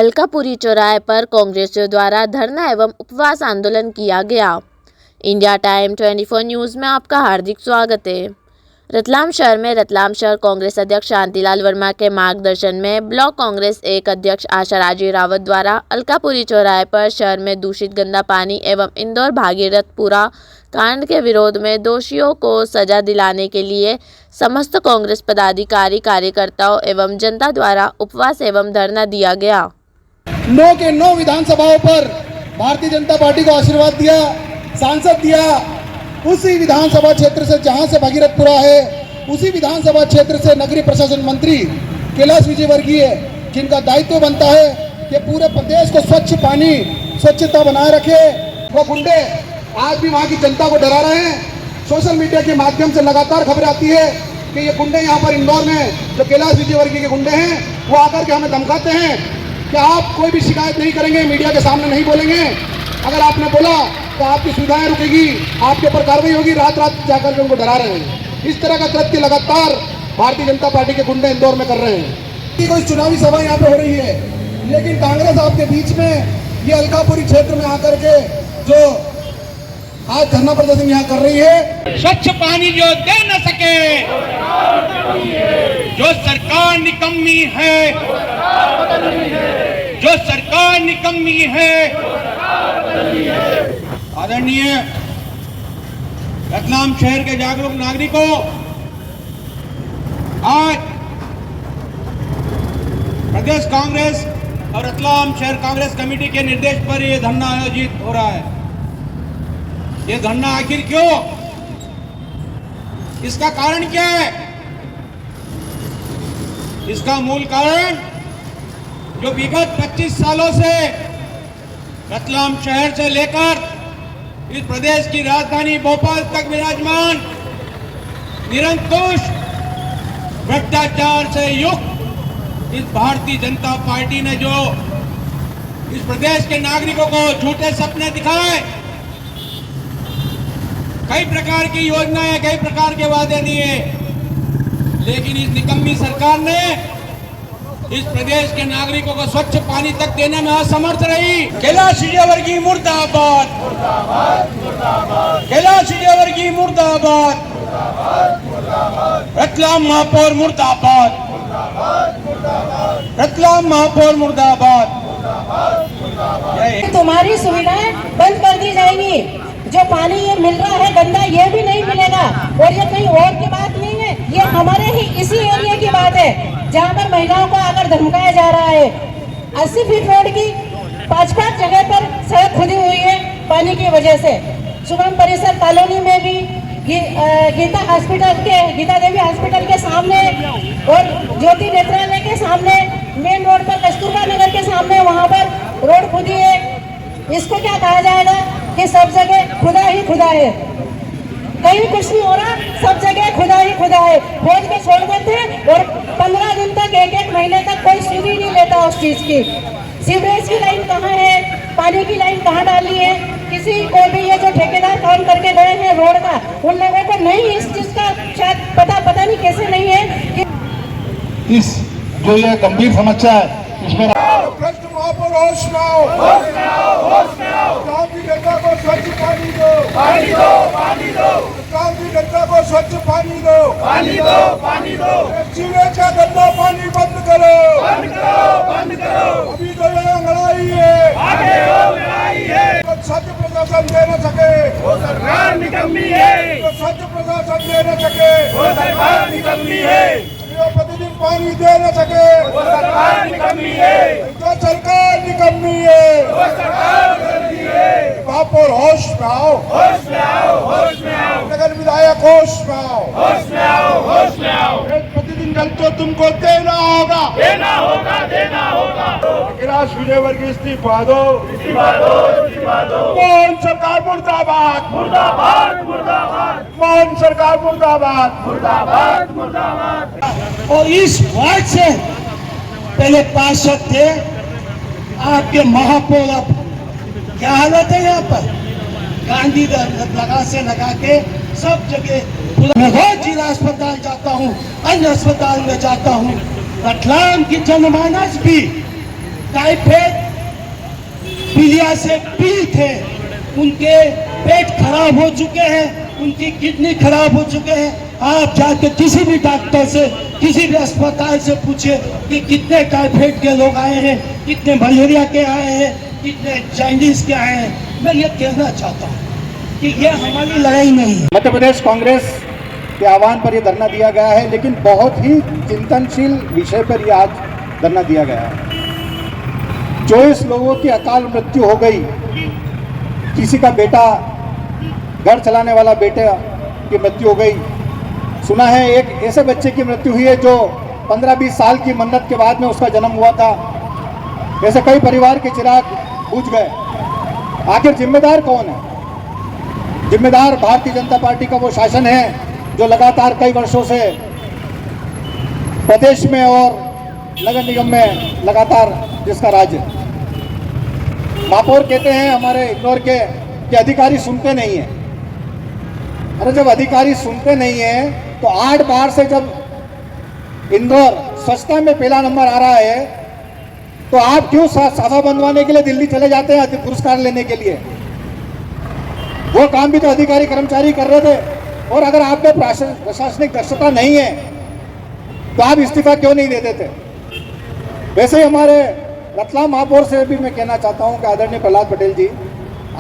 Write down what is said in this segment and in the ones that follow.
अलकापुरी चौराहे पर कांग्रेसियों द्वारा धरना एवं उपवास आंदोलन किया गया। इंडिया टाइम 24 न्यूज़ में आपका हार्दिक स्वागत है। रतलाम शहर में रतलाम शहर कांग्रेस अध्यक्ष शांतिलाल वर्मा के मार्गदर्शन में ब्लॉक कांग्रेस एक अध्यक्ष आशा राजी रावत द्वारा अलकापुरी चौराहे पर शहर में दूषित गंदा पानी एवं इंदौर भागीरथपुरा कांड के विरोध में दोषियों को सजा दिलाने के लिए समस्त कांग्रेस पदाधिकारी कार्यकर्ताओं एवं जनता द्वारा उपवास एवं धरना दिया गया। 9 के 9 विधानसभाओं पर भारतीय जनता पार्टी को आशीर्वाद दिया, सांसद दिया। उसी विधानसभा क्षेत्र से जहां से भागीरथपुरा है, उसी विधानसभा क्षेत्र से नगरीय प्रशासन मंत्री कैलाश विजयवर्गीय, जिनका दायित्व बनता है कि पूरे प्रदेश को स्वच्छ पानी, स्वच्छता बनाए रखे। वो गुंडे आज भी वहां की जनता को डरा रहे हैं। सोशल मीडिया के माध्यम से लगातार खबरें आती है कि ये गुंडे यहाँ पर इंदौर में जो कैलाश विजयवर्गीय के गुंडे हैं, वो आकर के हमें धमकाते हैं कि आप कोई भी शिकायत नहीं करेंगे, मीडिया के सामने नहीं बोलेंगे। अगर आपने बोला तो आपकी सुविधाएं रुकेगी, आपके ऊपर कार्रवाई होगी। रात रात जाकर के उनको डरा रहे हैं। इस तरह का कृत्य लगातार भारतीय जनता पार्टी के गुंडे इंदौर में कर रहे हैं। कोई चुनावी सभा यहाँ पे हो रही है, लेकिन कांग्रेस आपके बीच में ये अलकापुरी क्षेत्र में आकर के जो आज धरना प्रदर्शन यहाँ कर रही है। स्वच्छ पानी जो दे न सके, जो सरकार निकम्मी है, जो सरकार निकम्मी है। आदरणीय रतलाम शहर के जागरूक नागरिकों, आज प्रदेश कांग्रेस और रतलाम शहर कांग्रेस कमेटी के निर्देश पर यह धरना आयोजित हो रहा है। ये धरना आखिर क्यों, इसका कारण क्या है? इसका मूल कारण जो विगत 25 सालों से रतलाम शहर से लेकर इस प्रदेश की राजधानी भोपाल तक विराजमान निरंकुश भ्रष्टाचार से युक्त इस भारतीय जनता पार्टी ने जो इस प्रदेश के नागरिकों को झूठे सपने दिखाए, कई प्रकार की योजनाएं, कई प्रकार के वादे दिए, लेकिन इस निकम्मी सरकार ने इस प्रदेश के नागरिकों को स्वच्छ पानी तक देने में असमर्थ रही। कैलाश विजयवर्गीय मुर्दाबाद, कैलाश विजयवर्गीय मुर्दाबाद, रतलाम महापौर मुर्दाबाद, रतलाम महापौर मुर्दाबाद। तुम्हारी सुविधाएं बंद कर दी जाएंगी। जो पानी ये मिल रहा है गंदा, ये भी नहीं मिलेगा। और ये कहीं और की बात नहीं है, ये हमारे ही इसी एरिया की बात है, जहाँ पर महिलाओं को आकर धमकाया जा रहा है। 80 फीट रोड की 5-5 जगह पर सड़क खुदी हुई है पानी की वजह से। शुभम परिसर कॉलोनी में भी गीता देवी हॉस्पिटल के सामने और ज्योति नेत्रालय के सामने, मेन रोड पर कस्तूरबा नगर के सामने, वहाँ पर रोड खुदी है। इसको क्या कहा जाएगा कि सब जगह खुदा ही खुदा है, कहीं कुछ नहीं हो रहा, सब जगह खुदा ही खुदा है। खोज के छोड़ देते हैं और 15 दिन तक, 1-1 महीने तक कोई सुधी नहीं लेता उस चीज की। सीवरेज की लाइन कहाँ है, पानी की लाइन कहाँ डाली है, किसी को भी ये जो ठेकेदार काम करके गए हैं रोड का, उन लोगों को नहीं इस चीज का शायद पता नहीं कैसे नहीं है कि इस जो ये गंभीर समस्या है, इसमें भ्रष्ट महापौर होश में आओ, होश में आओ, होश में आओ। गांव की जनता को स्वच्छ पानी दो, पानी दो, पानी दो। गांव की जनता को स्वच्छ पानी दो, पानी दो, पानी दो। सीवरेज का गंदा पानी बंद करो, बंद करो, बंद करो। अभी तो ये लड़ाई है, आगे हो लड़ाई है। तो स्वच्छ प्रशासन दे न सके, वो सरकार निकम्मी है। तो स्वच्छ प्रशासन दे न सके, वो सरकार निकम्मी है। प्रतिदिन पानी दे न सके, वो सरकार निकम्मी है। जो सरकार निकम्मी है, वो सरकार निकम्मी है। महापौर होश में आओ, होश में आओ, होश में आओ। नगर विधायक होश में आओ, होश में आओ, होश में आओ। प्रतिदिन जल तो तुमको देना होगा, देना होगा, देना होगा। कैलाश विजयवर्गीय इस्तीफा दो, इस्तीफा दो, इस्तीफा दो। मोहन सरकार मुर्दाबाद, मुर्दाबाद, मुर्दाबाद। मोहन सरकार मुर्दाबाद, मुर्दाबाद, मुर्दाबाद। और इस वार्ड से पहले पार्षद थे, आपके महापौर। अब क्या हालत है यहाँ पर? गांधी लगा के सब जगह। मैं रोज जिला अस्पताल जाता हूँ, अन्य अस्पताल में जाता हूँ। रतलाम की जनमानस भी टाइफाइड पीलिया से पीड़ित थे, उनके पेट खराब हो चुके हैं, उनकी किडनी खराब हो चुके हैं। आप जाके किसी भी डॉक्टर से, किसी भी अस्पताल से पूछिए कि कितने टाइफाइड के लोग आए हैं, कितने मलेरिया के आए हैं, कितने चाइनीज के आए हैं। मैं ये कहना चाहता हूँ कि ये हमारी लड़ाई नहीं है। मध्य प्रदेश कांग्रेस के आह्वान पर यह धरना दिया गया है, लेकिन बहुत ही चिंतनशील विषय पर यह आज धरना दिया गया है। 24 लोगों की अकाल मृत्यु हो गई। किसी का बेटा, घर चलाने वाला बेटे की मृत्यु हो गई। सुना है एक ऐसे बच्चे की मृत्यु हुई है जो 15-20 साल की मन्नत के बाद में उसका जन्म हुआ था। ऐसे कई परिवार के चिराग बुझ गए। आखिर जिम्मेदार कौन है? जिम्मेदार भारतीय जनता पार्टी का वो शासन है जो लगातार कई वर्षों से प्रदेश में और नगर निगम में लगातार जिसका राज है। महापौर कहते हैं हमारे इंदौर के कि अधिकारी सुनते नहीं है। अरे जब अधिकारी सुनते नहीं है तो 8 बार से जब इंदौर स्वच्छता में पहला नंबर आ रहा है तो आप क्यों साफा बनवाने के लिए दिल्ली चले जाते हैं पुरस्कार लेने के लिए? वो काम भी तो अधिकारी कर्मचारी कर रहे थे। और अगर आप में प्रशासनिक दक्षता नहीं है तो आप इस्तीफा क्यों नहीं दे देते? वैसे ही हमारे रतलाम महापौर से भी मैं कहना चाहता हूं कि आदरणीय प्रहलाद पटेल जी,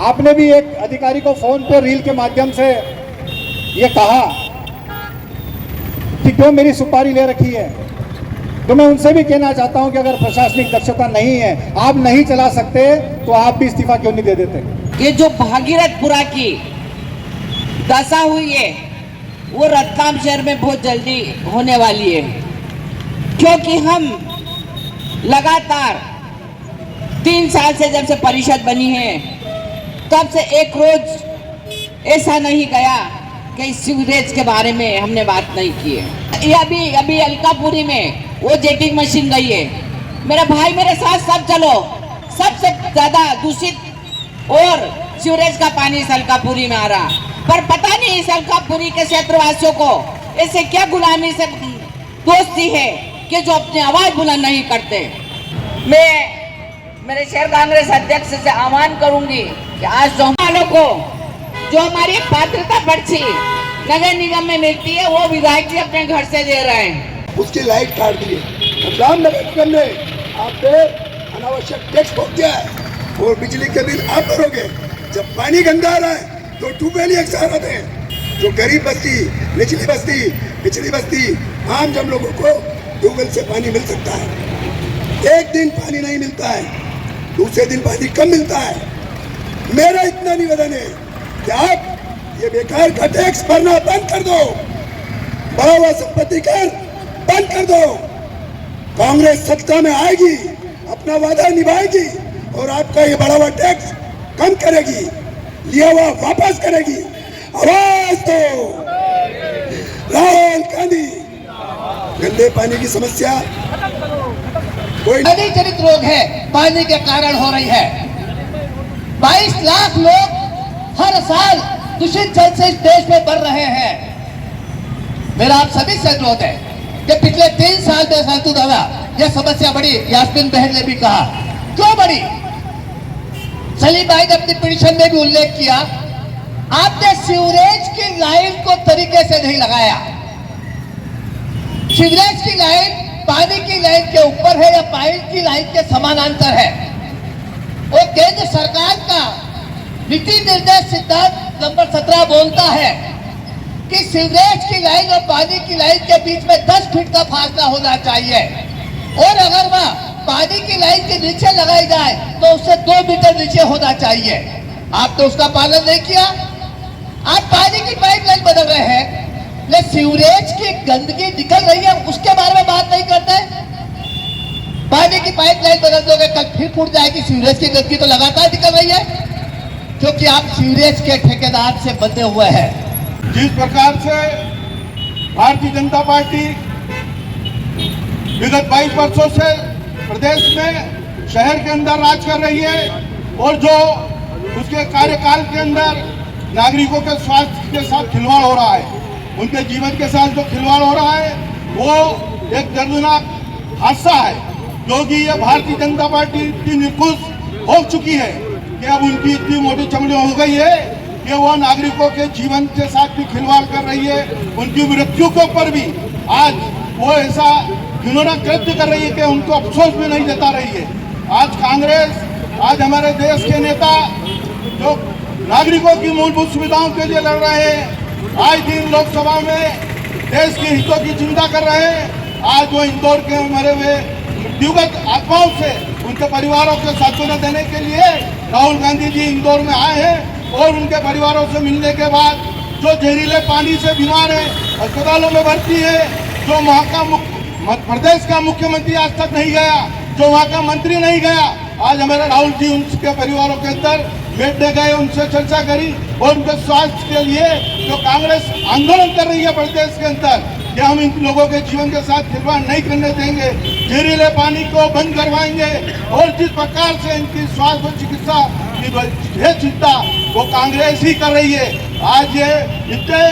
आपने भी एक अधिकारी को फोन पर रील के माध्यम से ये कहा कि क्यों मेरी सुपारी ले रखी है। तो मैं उनसे भी कहना चाहता हूं कि अगर प्रशासनिक दक्षता नहीं है, आप नहीं चला सकते, तो आप भी इस्तीफा क्यों नहीं दे देते? ये जो भागीरथपुरा की दशा हुई है वो रतलाम शहर में बहुत जल्दी होने वाली है, क्योंकि हम लगातार 3 साल से जब से परिषद बनी है तब से एक रोज ऐसा नहीं गया कि सीवरेज के बारे में हमने बात नहीं की है। ये अभी अलकापुरी में वो जेटिंग मशीन गई है। मेरा भाई मेरे साथ सब चलो, सबसे ज्यादा दूषित और सीवरेज का पानी इस अलकापुरी में आ रहा, पर पता नहीं इस अलकापुरी के क्षेत्रवासियों को ऐसे क्या गुलामी से दोस्ती है कि जो अपनी आवाज बुलंद नहीं करते। मैं मेरे शहर कांग्रेस अध्यक्ष से आह्वान करूंगी कि आज जो वालों को जो हमारी पात्रता पर्ची नगर निगम में मिलती है वो विधायक जी अपने घर से दे रहे हैं। उसकी लाइट काट दी है। रतलाम नगर निगम ने आप पे अनावश्यक टैक्स ठोक दिया है और बिजली के बिल आप भरोगे। जब पानी गंदा आ रहा है तो ट्यूबवेल एक सहारा दें। जो गरीब बस्ती, निचली बस्ती, पिछड़ी बस्ती, आम जन लोगों को ट्यूबवेल से पानी मिल सकता है। एक दिन पानी नहीं मिलता है, दूसरे दिन पानी कम मिलता है। मेरा इतना निवेदन है कि आप ये बेकार का टैक्स भरना बंद कर दो, बढ़ा हुआ संपत्ति कर बंद कर दो। कांग्रेस सत्ता में आएगी, अपना वादा निभाएगी और आपका ये बढ़ा हुआ टैक्स कम करेगी, लिया हुआ वापस करेगी। आवाज दो राहुल गांधी। गंदे पानी की समस्या कोई नदी जनित रोग है, पानी के कारण हो रही है। 22 लाख लोग हर साल दूषित जल से इस देश में बढ़ रहे हैं। मेरा आप सभी से अनुरोध है कि पिछले 3 साल में संतु दादा यह समस्या बढ़ी। यास्मीन बहन ने भी कहा क्यों बढ़ी। सलीम भाई ने अपनी पिटीशन में भी उल्लेख किया, आपने सीवरेज की लाइन को तरीके से नहीं लगाया। सीवरेज की लाइन पानी की लाइन के ऊपर है या पाइप की लाइन के समानांतर है। और केंद्र सरकार का नीति निर्देश सिद्धांत नंबर 17 बोलता है कि सीवरेज की लाइन और पानी की लाइन के बीच में 10 फीट का फासला होना चाहिए और अगर वह पानी की लाइन के नीचे लगाई जाए तो उससे 2 मीटर नीचे होना चाहिए। आपने उसका पालन नहीं किया। आप पानी की पाइपलाइन बदल रहे हैं, लेकिन सीवरेज की गंदगी निकल रही है उसके बारे में बात नहीं करते। पानी की पाइपलाइन बदल दोगे कल फिर फूट जाएगी। सीवरेज की गंदगी तो लगातार निकल रही है क्योंकि आप सीवरेज के ठेकेदार से बंधे हुए हैं। जिस प्रकार से भारतीय जनता पार्टी विगत 22 वर्षों से प्रदेश में शहर के अंदर राज कर रही है और जो उसके कार्यकाल के अंदर नागरिकों के स्वास्थ्य के साथ खिलवाड़ हो रहा है, उनके जीवन के साथ जो खिलवाड़ हो रहा है वो एक दर्दनाक हादसा है क्योंकि ये भारतीय जनता पार्टी इतनी निर्कुश हो चुकी है कि अब उनकी इतनी मोटी चमड़ी हो गई है कि वो नागरिकों के जीवन के साथ भी खिलवाड़ कर रही है। उनकी मृत्यु के ऊपर भी आज वो ऐसा घिनौना कृत्य कर रही है कि उनको अफसोस भी नहीं जता रही है। आज कांग्रेस, आज हमारे देश के नेता जो नागरिकों की मूलभूत सुविधाओं के लिए लड़ रहे हैं, आज दिन लोकसभा में देश के हितों की चिंता कर रहे हैं। आज वो इंदौर के मरे हुए दिवंगत आत्माओं से उनके परिवारों को सांत्वना देने के लिए राहुल गांधी जी इंदौर में आए हैं और उनके परिवारों से मिलने के बाद जो जहरीले पानी से बीमार है, अस्पतालों में भर्ती है, जो वहाँ का प्रदेश का मुख्यमंत्री आज तक नहीं गया, जो वहाँ का मंत्री नहीं गया, आज हमारे राहुल जी उनके परिवारों के अंदर बैठने गए, उनसे चर्चा करी और उनके स्वास्थ्य के लिए जो कांग्रेस आंदोलन कर रही है प्रदेश के अंदर कि हम इन लोगों के जीवन के साथ खिलवाड़ नहीं करने देंगे, जहरीले पानी को बंद करवाएंगे और जिस प्रकार से इनकी स्वास्थ्य और चिकित्सा की चिंता वो कांग्रेस ही कर रही है। आज ये इतने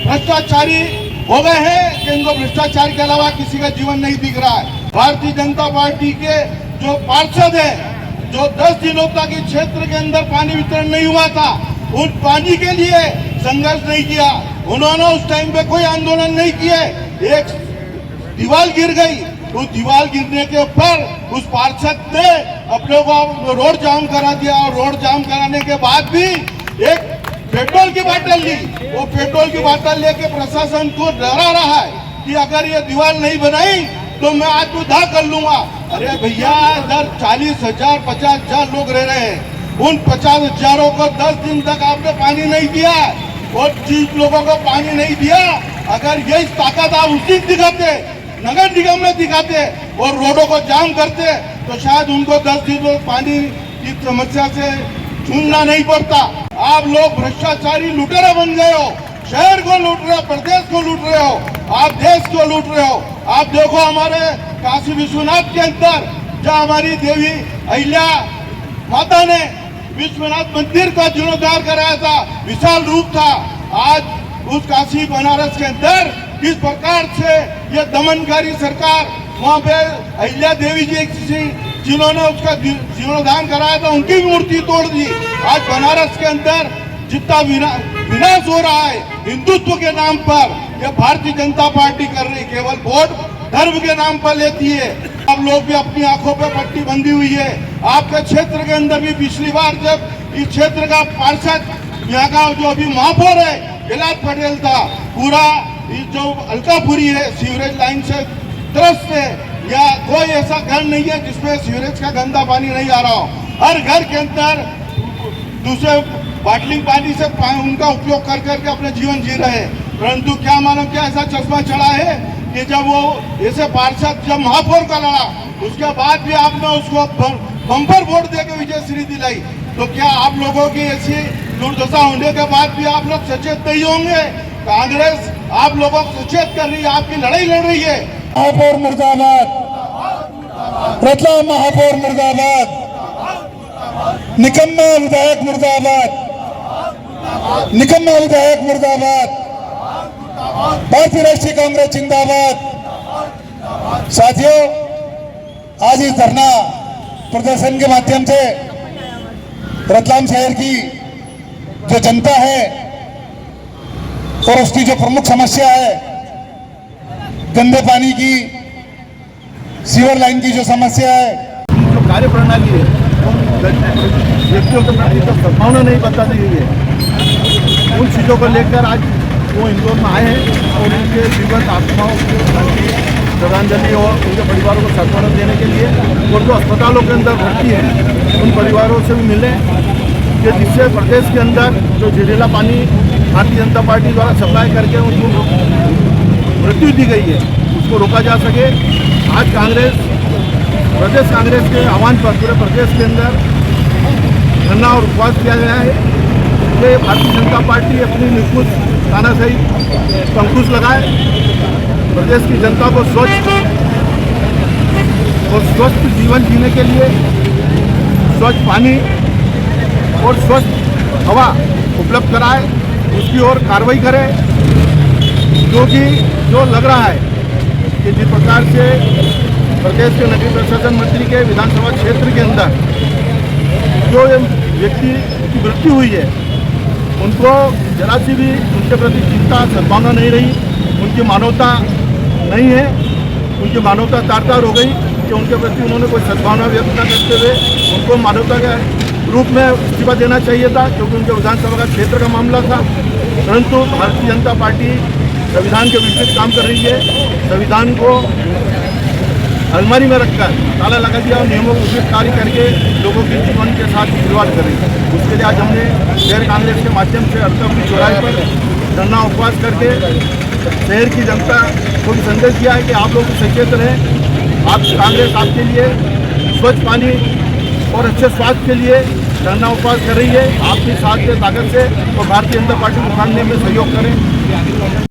भ्रष्टाचारी हो गए हैं कि इनको भ्रष्टाचार के अलावा किसी का जीवन नहीं दिख रहा है। भारतीय जनता पार्टी के जो पार्षद है, जो 10 दिनों तक इस क्षेत्र के अंदर पानी वितरण नहीं हुआ था, उन पानी के लिए संघर्ष नहीं किया, उन्होंने उस टाइम पे कोई आंदोलन नहीं किए। एक दीवार गिर गई, उस दीवार गिरने के ऊपर उस पार्षद ने अपने को रोड जाम करा दिया और रोड जाम कराने के बाद भी एक पेट्रोल की बोतल ली, वो पेट्रोल की बोतल लेके प्रशासन को डरा रहा है कि अगर ये दीवार नहीं बनाई तो मैं आज उधार कर लूंगा। अरे भैया, इधर 40,000 50,000 लोग रह रहे हैं, उन 50,000 को 10 दिन तक आपने पानी नहीं दिया और 30 लोगों को पानी नहीं दिया। अगर यही ताकत आप उसी दिखाते, नगर निगम में दिखाते और रोडों को जाम करते तो शायद उनको 10 दिन में पानी की समस्या से जूझना नहीं पड़ता। आप लोग भ्रष्टाचारी लुटेरा बन गए हो, शहर को लूट रहे हो, प्रदेश को लूट रहे हो, आप देश को लूट रहे हो। आप देखो हमारे काशी विश्वनाथ के अंदर जहाँ हमारी देवी अहिल्या माता ने विश्वनाथ मंदिर का जीर्णोद्धार कराया था, विशाल रूप था। आज उस काशी बनारस के अंदर किस प्रकार से ये दमनकारी सरकार, वहाँ पे अहिल्या देवी जी जिन्होंने उसका जीर्णोद्धार कराया था, उनकी मूर्ति तोड़ दी। आज बनारस के अंदर जितना विनाश हो रहा है हिंदुत्व के नाम पर, यह भारतीय जनता पार्टी कर रही, केवल वोट धर्म के नाम पर लेती है। आप लोग भी अपनी आंखों पर पट्टी बंधी हुई है। आपके क्षेत्र के अंदर भी पिछली बार जब इस क्षेत्र का पार्षद, यहाँ का जो अभी महापौर है गिलाद पटेल था, पूरा जो अलकापुरी है सीवरेज लाइन से त्रस्त है, या कोई ऐसा घर नहीं है जिसमें सीवरेज का गंदा पानी नहीं आ रहा हो। हर घर के अंदर दूसरे बाटलिंग पानी से उनका उपयोग कर करके अपने जीवन जी रहे हैं। परंतु क्या मालूम क्या ऐसा चश्मा चढ़ा है कि जब वो ऐसे पार्षद जब महापौर का लड़ा, उसके बाद भी आपने उसको बम्पर वोट देकर विजयश्री दिलाई, तो क्या आप लोगों की ऐसी दुर्दशा होने के बाद भी आप लोग सचेत नहीं होंगे? कांग्रेस आप लोगों को सचेत कर रही है, आपकी लड़ाई लड़ रही है। महापौर मुर्दाबाद, रतलाम महापौर मुर्दाबाद, निकम्मा विधायक मुर्दाबाद, निकम्मा विधायक मुर्दाबाद, भारतीय राष्ट्रीय कांग्रेस जिंदाबाद। साथियों, आज इस धरना प्रदर्शन के माध्यम से रतलाम शहर की जो जनता है और उसकी जो प्रमुख समस्या है, गंदे पानी की, सीवर लाइन की जो समस्या है, जो कार्य प्रणाली है व्यक्तियों के प्रति तो सद्भावना नहीं बताती है, उन चीज़ों को लेकर आज वो इंदौर में आए हैं और उनके जीवन आत्माओं को श्रद्धांजलि और उनके परिवारों को सांत्वना देने के लिए, और जो अस्पतालों के अंदर भर्ती है उन परिवारों से भी मिले कि जिससे प्रदेश के अंदर जो जहरीला पानी भारतीय जनता पार्टी द्वारा सप्लाई करके उनको मृत्यु दी गई है उसको रोका जा सके। आज प्रदेश कांग्रेस के आह्वान पर पूरे प्रदेश के अंदर धरना और उपवास किया गया है कि भारतीय जनता पार्टी अपनी निकुश तानाशाही पर अंकुश लगाए, प्रदेश की जनता को स्वच्छ और स्वस्थ जीवन जीने के लिए स्वच्छ पानी और स्वस्थ हवा उपलब्ध कराए, उसकी ओर कार्रवाई करे। क्योंकि जो लग रहा है कि जिस प्रकार से प्रदेश के नगरीय प्रशासन मंत्री के विधानसभा क्षेत्र के अंदर जो ये व्यक्ति की मृत्यु हुई है, उनको जरा सी भी उनके प्रति चिंता सद्भावना नहीं रही, उनकी मानवता नहीं है, उनकी मानवता तार-तार हो गई कि उनके प्रति उन्होंने कोई सद्भावना व्यक्त न करते हुए उनको मानवता के रूप में इस्तीफा देना चाहिए था, क्योंकि उनके विधानसभा का क्षेत्र का मामला था। परंतु भारतीय जनता पार्टी संविधान के विपरीत काम कर रही है, संविधान को अलमारी में रखकर ताला लगा दिया और नियमों को विपरीत कार्य करके लोगों के जीवन के साथ खिलवाड़ कर रही है। उसके लिए आज हमने शहर कांग्रेस के माध्यम से अर्थव्यवस्था चौराहे पर धरना उपवास करके शहर की जनता को भी संदेश दिया है कि आप लोग सचेत रहें। आप कांग्रेस आपके लिए स्वच्छ पानी और अच्छे स्वास्थ्य के लिए धरना उपवास कर रही है। आप भी साथ के ताकत से और भारतीय जनता पार्टी को उखाड़ने में सहयोग करें।